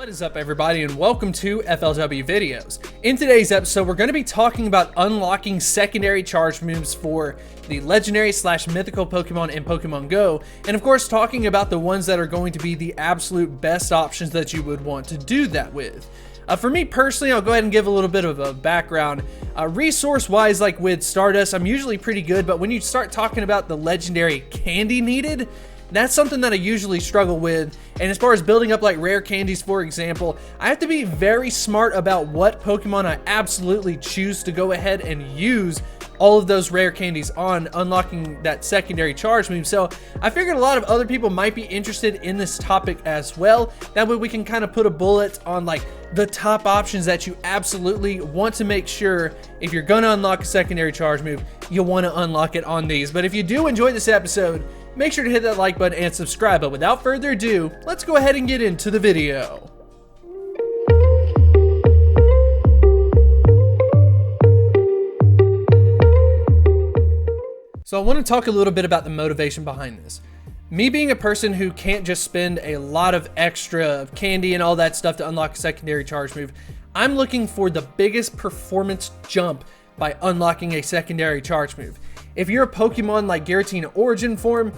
What is up, everybody, and welcome to FLW Videos. In today's episode, we're going to be talking about unlocking secondary charge moves for the legendary / mythical Pokemon in Pokemon Go, and of course talking about the ones that are going to be the absolute best options that you would want to do that with. For me personally, I'll go ahead and give a little bit of a background. Resource-wise, like with Stardust, I'm usually pretty good, but when you start talking about the legendary candy needed, that's something that I usually struggle with. And as far as building up like rare candies, for example, I have to be very smart about what Pokemon I absolutely choose to go ahead and use all of those rare candies on unlocking that secondary charge move. So I figured a lot of other people might be interested in this topic as well. That way we can kind of put a bullet on like the top options that you absolutely want to make sure if you're gonna unlock a secondary charge move, you'll want to unlock it on these. But if you do enjoy this episode, make sure to hit that like button and subscribe. But without further ado, let's go ahead and get into the video. So I want to talk a little bit about the motivation behind this. Me being a person who can't just spend a lot of extra candy and all that stuff to unlock a secondary charge move, I'm looking for the biggest performance jump by unlocking a secondary charge move. If you're a Pokemon like Giratina Origin Form,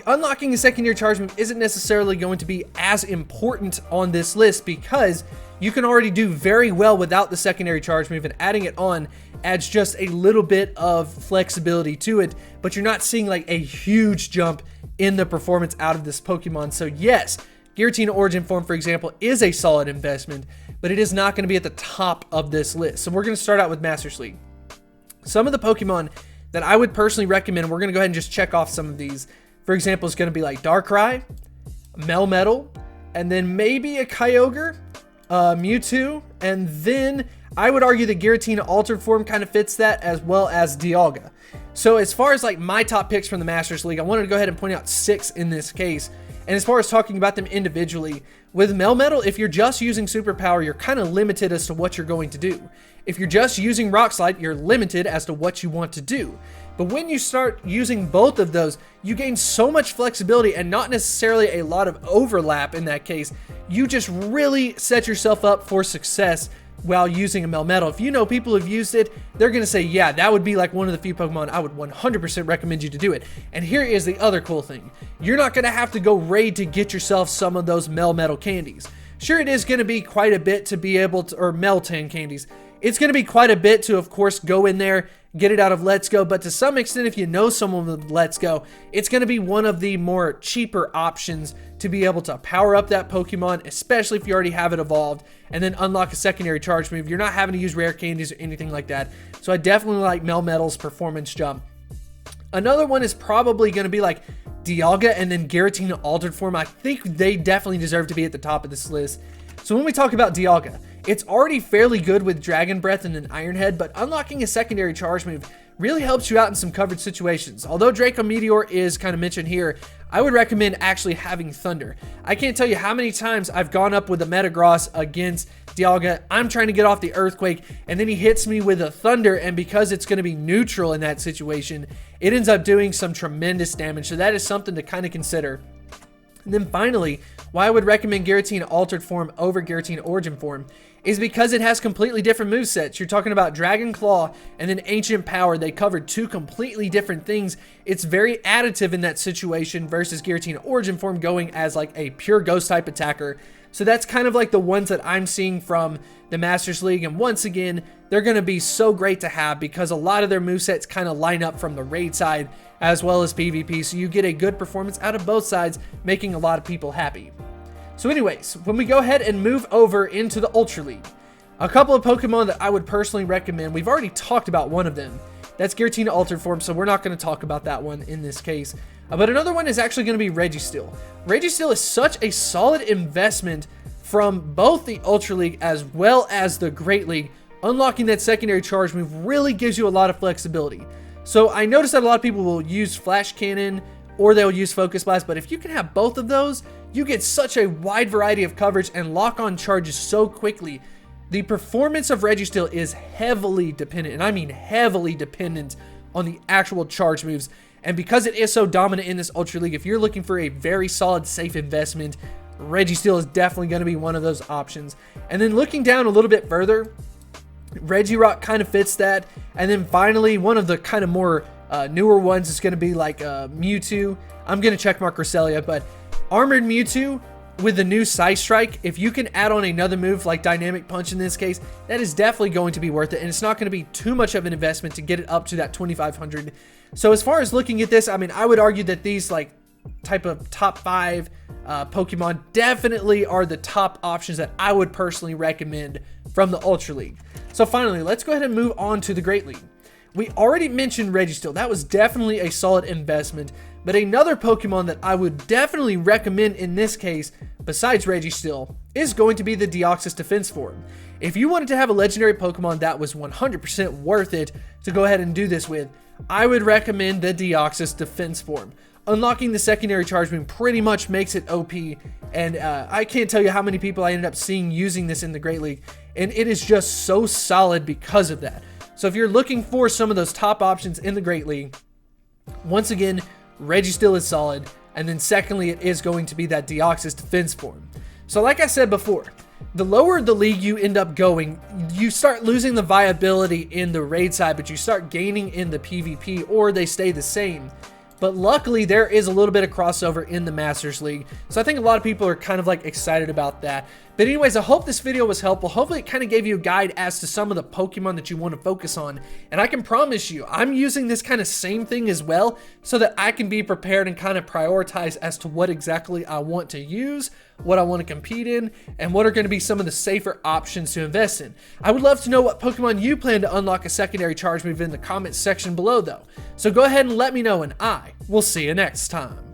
unlocking a secondary charge move isn't necessarily going to be as important on this list because you can already do very well without the secondary charge move, and adding it on adds just a little bit of flexibility to it, but you're not seeing like a huge jump in the performance out of this Pokemon. So yes, Giratina Origin Form, for example, is a solid investment, but it is not going to be at the top of this list. So we're going to start out with Masters League. Some of the Pokemon that I would personally recommend, we're going to go ahead and just check off some of these. For example, it's going to be like Darkrai, Melmetal, and then maybe a Kyogre, Mewtwo, and then I would argue the Giratina Altered Form kind of fits that, as well as Dialga. So as far as like my top picks from the Masters League, I wanted to go ahead and point out 6 in this case. And as far as talking about them individually, with Melmetal, if you're just using Superpower, you're kind of limited as to what you're going to do. If you're just using Rock Slide, you're limited as to what you want to do. But when you start using both of those, you gain so much flexibility and not necessarily a lot of overlap in that case. You just really set yourself up for success while using a Melmetal. If you know people who've used it, they're going to say, yeah, that would be like one of the few Pokemon I would 100% recommend you to do it. And here is the other cool thing. You're not going to have to go raid to get yourself some of those Melmetal candies. Sure, it is going to be quite a bit to be able to, or Meltan candies. It's going to be quite a bit to, of course, go in there, get it out of Let's Go, but to some extent, if you know someone with Let's Go, it's going to be one of the more cheaper options to be able to power up that Pokemon, especially if you already have it evolved, and then unlock a secondary charge move. You're not having to use rare candies or anything like that. So I definitely like Melmetal's performance jump. Another one is probably going to be like Dialga and then Giratina Altered Form. I think they definitely deserve to be at the top of this list. So when we talk about Dialga, it's already fairly good with Dragon Breath and then Iron Head, but unlocking a secondary charge move really helps you out in some coverage situations. Although Draco Meteor is kind of mentioned here, I would recommend actually having Thunder. I can't tell you how many times I've gone up with a Metagross against Dialga. I'm trying to get off the Earthquake, and then he hits me with a Thunder, and because it's going to be neutral in that situation, it ends up doing some tremendous damage. So that is something to kind of consider. And then finally, why I would recommend Giratina Altered Form over Giratina Origin Form is because it has completely different movesets. You're talking about Dragon Claw and then Ancient Power. They covered 2 completely different things. It's very additive in that situation versus Giratina Origin Form going as like a pure Ghost type attacker. So that's kind of like the ones that I'm seeing from the Masters League. And once again, they're going to be so great to have because a lot of their movesets kind of line up from the raid side as well as PvP. So you get a good performance out of both sides, making a lot of people happy. So anyways, when we go ahead and move over into the Ultra League, a couple of Pokemon that I would personally recommend, we've already talked about one of them. That's Giratina Altered Form, so we're not going to talk about that one in this case. But another one is actually going to be Registeel. Registeel is such a solid investment from both the Ultra League as well as the Great League. Unlocking that secondary charge move really gives you a lot of flexibility. So I noticed that a lot of people will use Flash Cannon or they'll use Focus Blast, but if you can have both of those, you get such a wide variety of coverage and lock on charges so quickly. The performance of Registeel is heavily dependent, and I mean heavily dependent on the actual charge moves. And because it is so dominant in this Ultra League, if you're looking for a very solid, safe investment, Registeel is definitely going to be one of those options. And then looking down a little bit further, Regirock kind of fits that. And then finally, one of the kind of more newer ones is going to be like Mewtwo. I'm going to check mark Cresselia, but Armored Mewtwo with the new Psy Strike, if you can add on another move like Dynamic Punch in this case, that is definitely going to be worth it. And it's not going to be too much of an investment to get it up to that 2,500. So as far as looking at this, I mean, I would argue that these like type of top 5 Pokemon definitely are the top options that I would personally recommend from the Ultra League. So finally, let's go ahead and move on to the Great League. We already mentioned Registeel. That was definitely a solid investment. But another Pokemon that I would definitely recommend in this case, besides Registeel, is going to be the Deoxys Defense Form. If you wanted to have a legendary Pokemon that was 100% worth it to go ahead and do this with, I would recommend the Deoxys Defense Form. Unlocking the secondary charge move pretty much makes it OP, and I can't tell you how many people I ended up seeing using this in the Great League, and it is just so solid because of that. So if you're looking for some of those top options in the Great League, once again, Registeel is solid, and then secondly, it is going to be that Deoxys Defense Form. So like I said before, the lower the league you end up going, you start losing the viability in the raid side, but you start gaining in the PvP, or they stay the same. But luckily, there is a little bit of crossover in the Masters League. So I think a lot of people are kind of like excited about that. But anyways, I hope this video was helpful. Hopefully it kind of gave you a guide as to some of the Pokemon that you want to focus on. And I can promise you, I'm using this kind of same thing as well, so that I can be prepared and kind of prioritize as to what exactly I want to use, what I want to compete in, and what are going to be some of the safer options to invest in. I would love to know what Pokemon you plan to unlock a secondary charge move in the comments section below though. So go ahead and let me know, and I will see you next time.